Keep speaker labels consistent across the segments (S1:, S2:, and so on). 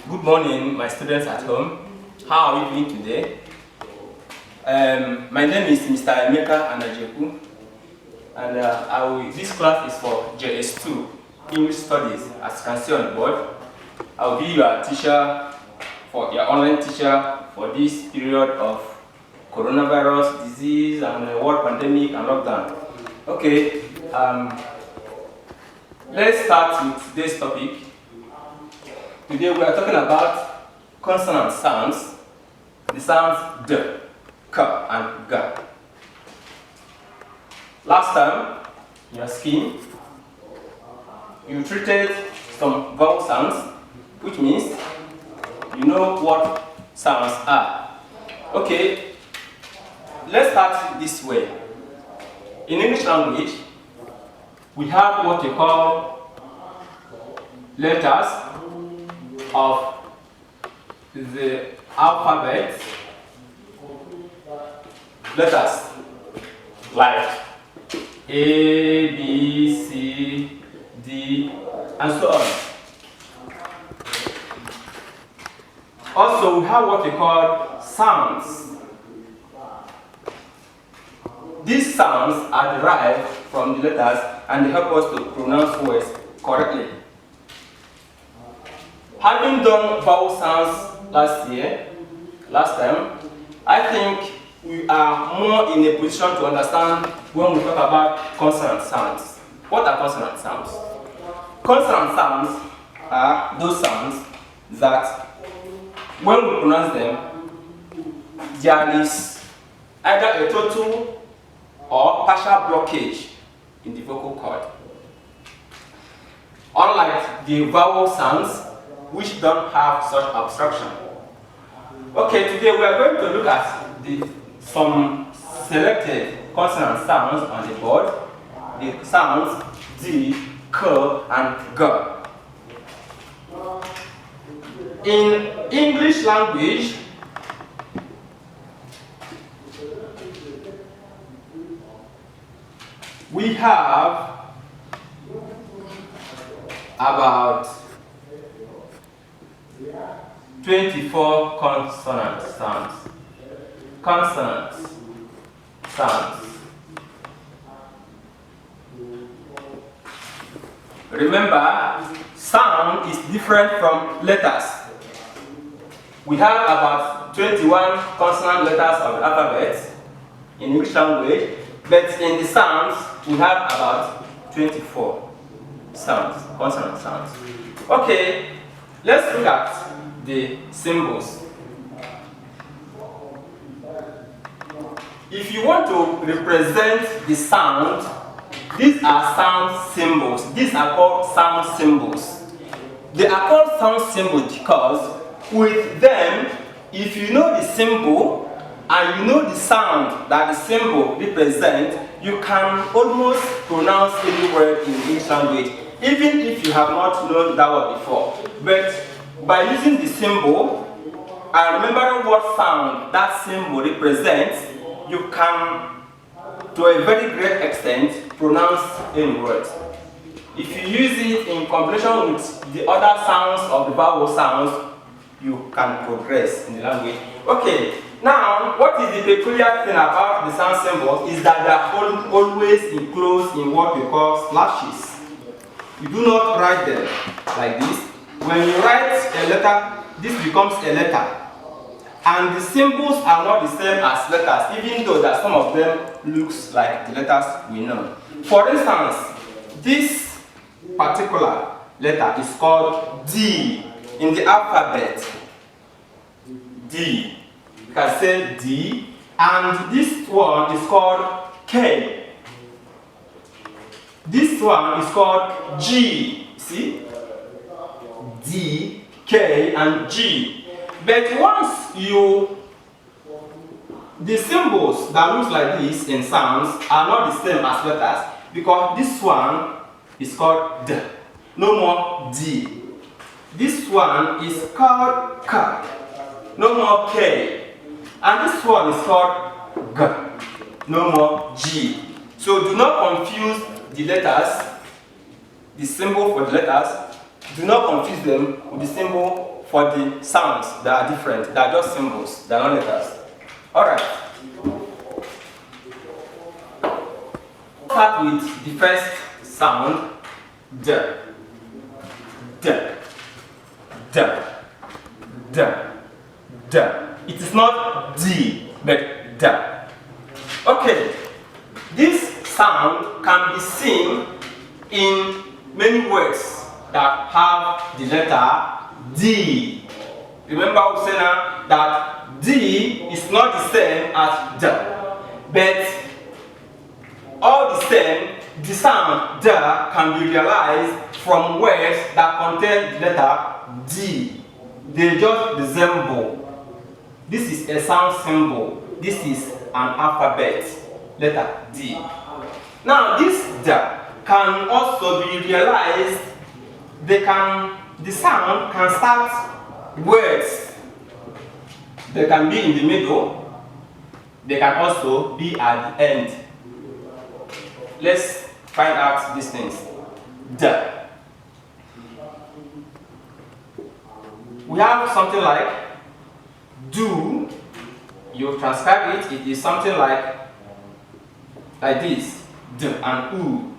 S1: Good morning, my students at home. How are you doing today? My name is Mr. Emeka Anajeku, and this class is for JS2 English Studies. As you can see on the board, I will be your teacher, your online teacher for this period of coronavirus disease and world pandemic and lockdown. Okay, let's start with today's topic. Today we are talking about consonant sounds, the sounds D, K, and G. Last time, in your scheme, you treated some vowel sounds, which means you know what sounds are. Okay, let's start this way. In English language, we have what you call letters of the alphabet, letters like A, B, C, D, and so on. Also, we have what we call sounds. These sounds are derived from the letters and they help us to pronounce words correctly. Having done vowel sounds last time, I think we are more in a position to understand when we talk about consonant sounds. What are consonant sounds? Consonant sounds are those sounds that when we pronounce them, there is either a total or partial blockage in the vocal cord. Unlike the vowel sounds, which don't have such obstruction. Okay, today we are going to look at some selected consonant sounds on the board. The sounds D, K, and G. In English language, we have about 24 consonant sounds. Consonant sounds. Remember, sound is different from letters. We have about 21 consonant letters of the alphabet in English language, but in the sounds, we have about 24 sounds, consonant sounds. Okay, let's look at the symbols. If you want to represent the sound, these are sound symbols. These are called sound symbols. They are called sound symbols because with them, if you know the symbol and you know the sound that the symbol represents, you can almost pronounce any word in English language, even if you have not known that word before. But by using the symbol and remembering what sound that symbol represents, you can, to a very great extent, pronounce any word. If you use it in combination with the other sounds of the vowel sounds, you can progress in the language. Okay, now what is the peculiar thing about the sound symbols is that they are always enclosed in what we call slashes. You do not write them like this. When you write a letter, this becomes a letter. And the symbols are not the same as letters, even though that some of them looks like the letters we know. For instance, this particular letter is called D in the alphabet. D. You can say D. And this one is called K. This one is called G. See? D, K, and G. But once the symbols that look like this in sounds are not the same as letters, because this one is called D, no more D. This one is called K, no more K. And this one is called G, no more G. So do not confuse the letters, the symbol for the letters, do not confuse them with the symbol for the sounds that are different. They are just symbols, they are not letters. Alright. Start with the first sound, D. D. D. D. D. It is not D, but D. Okay. This sound can be seen in many words that have the letter D. Remember we said now that D is not the same as D, but all the same, the sound D can be realized from words that contain the letter D. They just resemble. This is a sound symbol. This is an alphabet, letter D. Now this D can also be realized. The sound can start words. They can be in the middle. They can also be at the end. Let's find out these things. D. We have something like do. You transcribe it. It is something like this. D and U.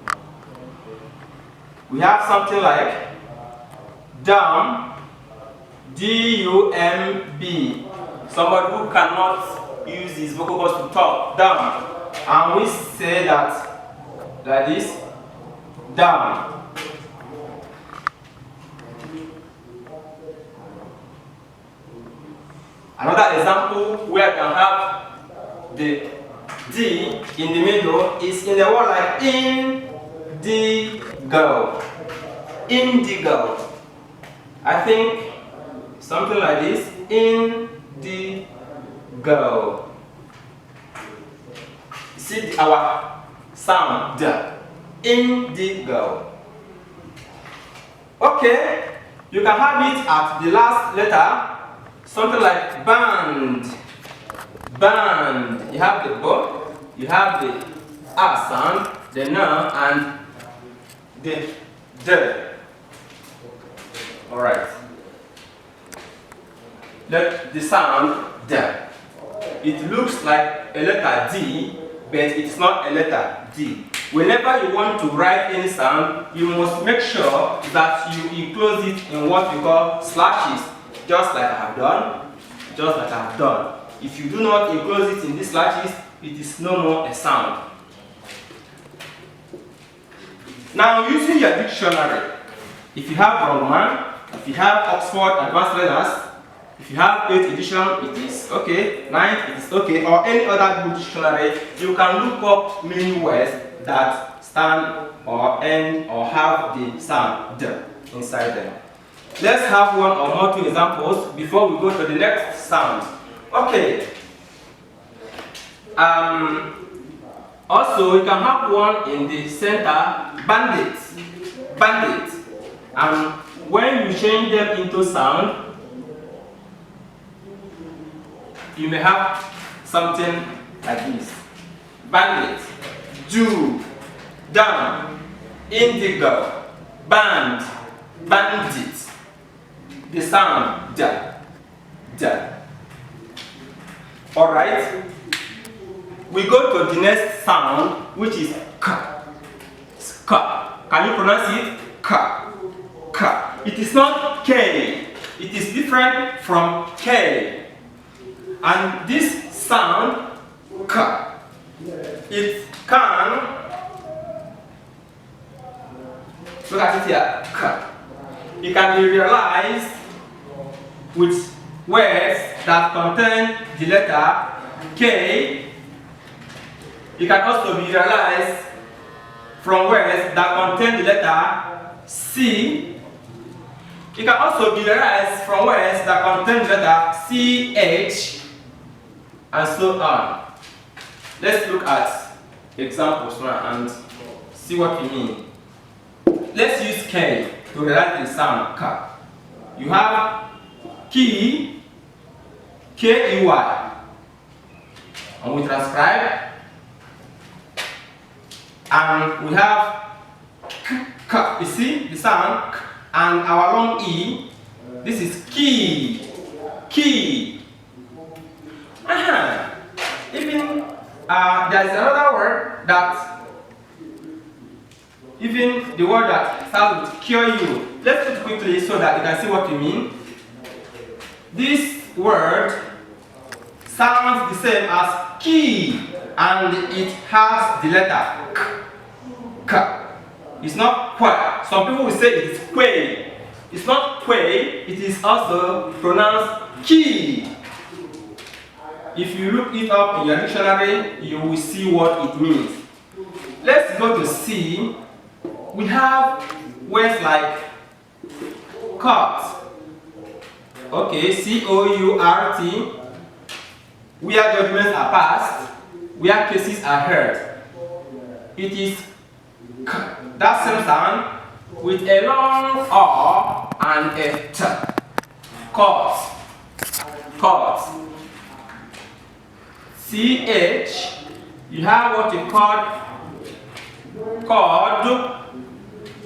S1: We have something like dumb. D-U-M-B. Somebody who cannot use his vocal cords to talk. Dumb. And we say that like this. Dumb. Another example where I can have the D in the middle is in the word like indigo. Indigo. I think something like this. Indigo. See our sound D. Indigo. Okay, you can have it at the last letter. Something like band. Band. You have the B, you have the R sound, the N, and the D. Alright. Let the sound D. It looks like a letter D, but it's not a letter D. Whenever you want to write any sound, you must make sure that you enclose it in what we call slashes. Just like I have done, just like I have done. If you do not enclose it in these slashes, it is no more a sound. Now, using your dictionary, if you have Roman, if you have Oxford Advanced Learners, if you have 8th edition, it is okay, 9th, it is okay, or any other good dictionary, you can look up many words that stand or end or have the sound D inside them. Let's have one or more two examples before we go to the next sound. Okay. Also, you can have one in the center, bandit. Bandit. And when you change them into sound, you may have something like this. Bandit, Jew, down, indigo, band, bandit. The sound D. D. Alright. We go to the next sound, which is K. K. Can you pronounce it? K. K. It is not K. It is different from K. And this sound, K, it can, look at it here, K. It can be realized with words that contain the letter K. It can also be realized from words that contain the letter C. It can also be realized from words that contain the letter CH, and so on. Let's look at examples now and see what we mean. Let's use K to realize the sound K. You have key, K-E-Y, and we transcribe, and we have K, K. You see the sound K, and our long E, This is key. Key. Even there's another word that, even the word that starts with cure you. Let's do it quickly so that you can see what we mean. This word sounds the same as key, and it has the letter k. K. It's not kwa. Some people will say it is kwe. It's not kwe, it is also pronounced key. If you look it up in your dictionary, you will see what it means. Let's go to C. We have words like court. Okay, C-O-U-R-T. Where judgments are passed, where cases are heard. It is that same sound with a long R and a T. Court. Court. C-H. You have what you call cord,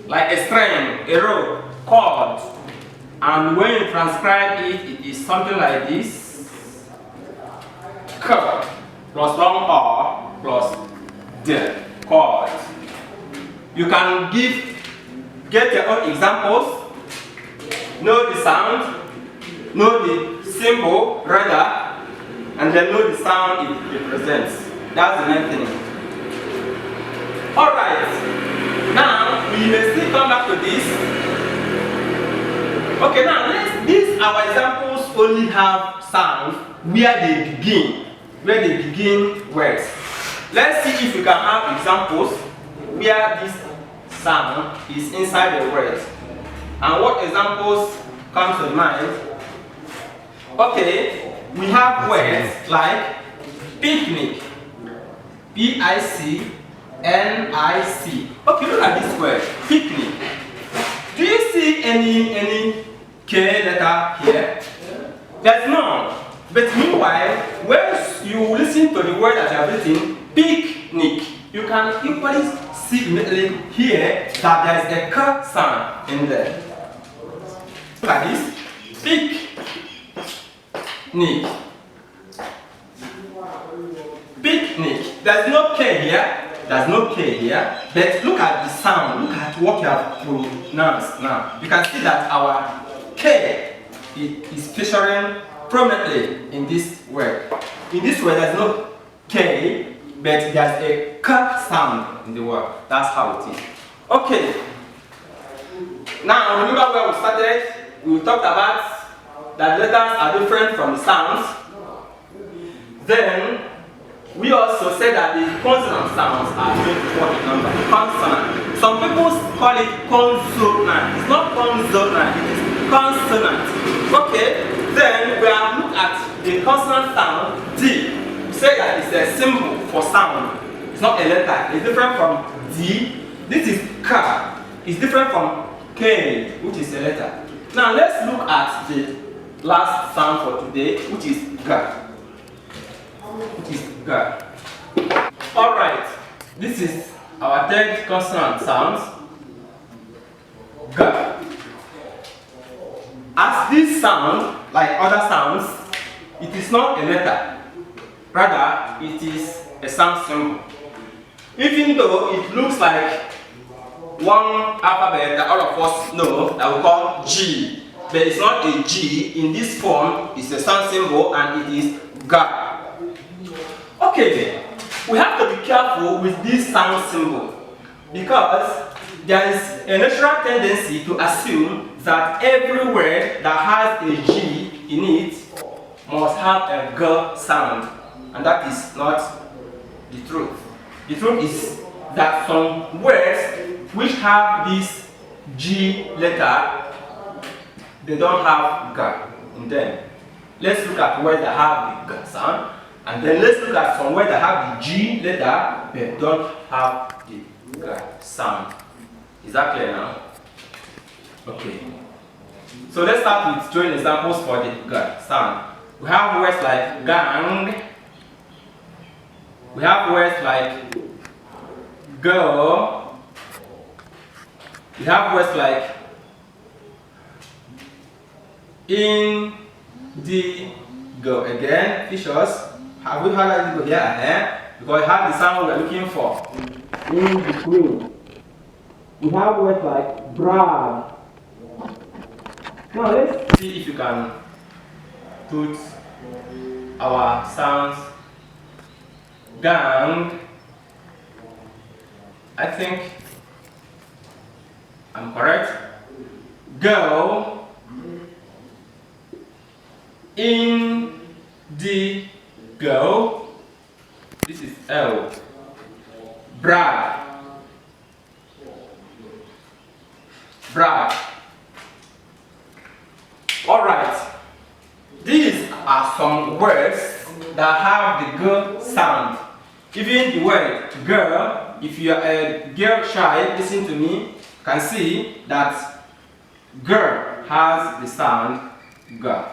S1: like a string, a rope, cord. And when you transcribe it, it is something like this. K plus long R plus D. Cord. You can get your own examples, know the sound, know the symbol rather, and then know the sound it represents. That's the main thing. Alright, now we may still come back to this. Okay, now these our examples only have sounds where they begin words. Let's see if we can have examples where this sound is inside the word. And what examples come to mind? Okay, we have words like picnic, P-I-C-N-I-C. Okay, look at this word, picnic. Do you see any K letter here? There's none. But meanwhile, when you listen to the word that you have written, picnic, you can equally see immediately here that there is a K sound in there. Look at this. Picnic. Picnic. There's no K here. There's no K here. But look at the sound. Look at what you have pronounced now. You can see that our K is featuring prominently in this word. In this word, there's no K, but there's a K sound in the word. That's how it is. Okay. Now, remember where we started? We talked about that letters are different from the sounds. Then, we also said that the consonant sounds are 24 in number. Consonant. Some people call it consonant. It's not consonant, it is consonant. Okay, then we have looked at the consonant sound D. We say that it's a symbol for sound. It's not a letter. It's different from D. This is K. It's different from K, which is a letter. Now let's look at the last sound for today, which is G. Which is G. Alright, this is our third consonant sound, G. As this sound, like other sounds, it is not a letter. Rather, it is a sound symbol. Even though it looks like one alphabet that all of us know that we call G, but it's not a G. In this form, it's a sound symbol and it is G. Okay, we have to be careful with this sound symbol because there is a natural tendency to assume that every word that has a G in it must have a G sound, and that is not the truth. The truth is that some words which have this G letter, they don't have G in them. Let's look at words that have the G sound, and then let's look at some words that have the G letter but don't have the G sound. Is that clear now? Okay. So let's start with showing examples for the G sound. We have words like gang. We have words like girl. We have words like indigo. Again, features. Have we heard indigo here and there? Because it has the sound we're looking for. In between, we have words like brag. Now let's see if you can put our sounds. Gang. I think I'm correct. Go. Indigo. This is L. Brag. Brag. Alright. These are some words that have the G sound. Even the word girl, if you are a girl child, listen to me, can see that girl has the sound G. Girl.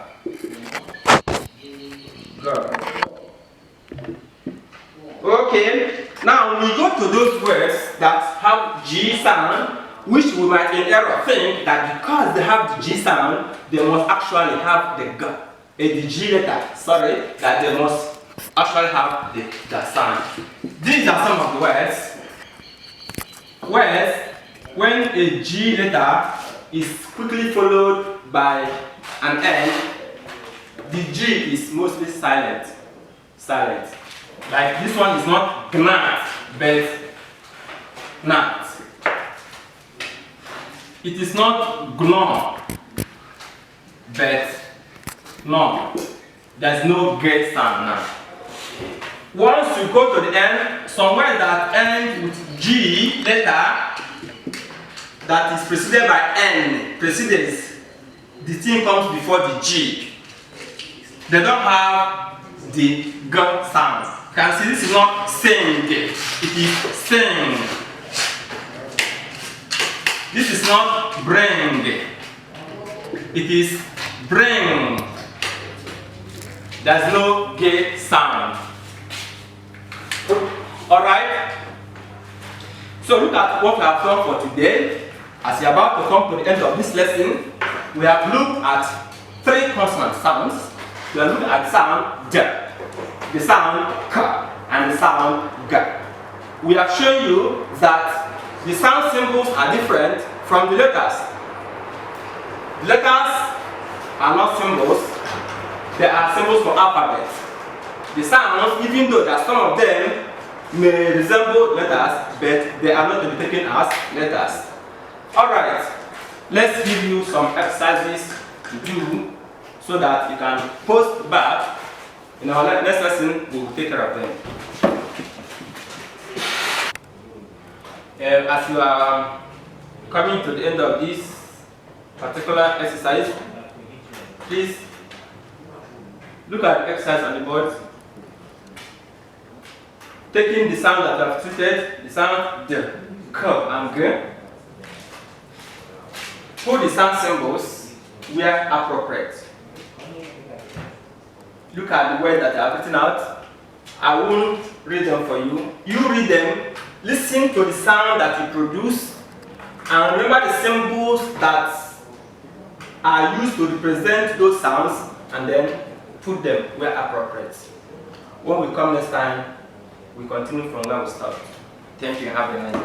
S1: Okay, now we go to those words that have G sound, which we might in error think that because they have the G sound, they must actually have the G, the G letter, sorry, that they must actually have the sound. These are some of the words. Words, when a G letter is quickly followed by an N, the G is mostly silent. Silent. Like this one is not gnat, but nat. It is not gnom, but no. There's no G sound now. Once you go to the end, some words that end with G letter that is preceded by N, precedes, the thing comes before the G. They don't have the G sound. You can see this is not sing, it is sing. This is not bring, it is bring. There's no G sound. Alright? So look at what we have done for today. As we are about to come to the end of this lesson, we have looked at 3 consonant sounds. We have looked at the sound D, the sound K, and the sound G. We have shown you that the sound symbols are different from the letters. The letters are not symbols, they are symbols for alphabet. The sounds, even though that some of them may resemble letters, but they are not to be taken as letters. Alright, let's give you some exercises to do so that you can post back. In our next lesson, we will take care of them. As you are coming to the end of this particular exercise, please look at the exercise on the board. Taking the sound that I have treated, the sound D, K, and G. Put the sound symbols where appropriate. Look at the word that I have written out. I won't read them for you. You read them, listen to the sound that you produce, and remember the symbols that are used to represent those sounds, and then put them where appropriate. When we come next time, we continue from where we stopped. Thank you and have a nice day.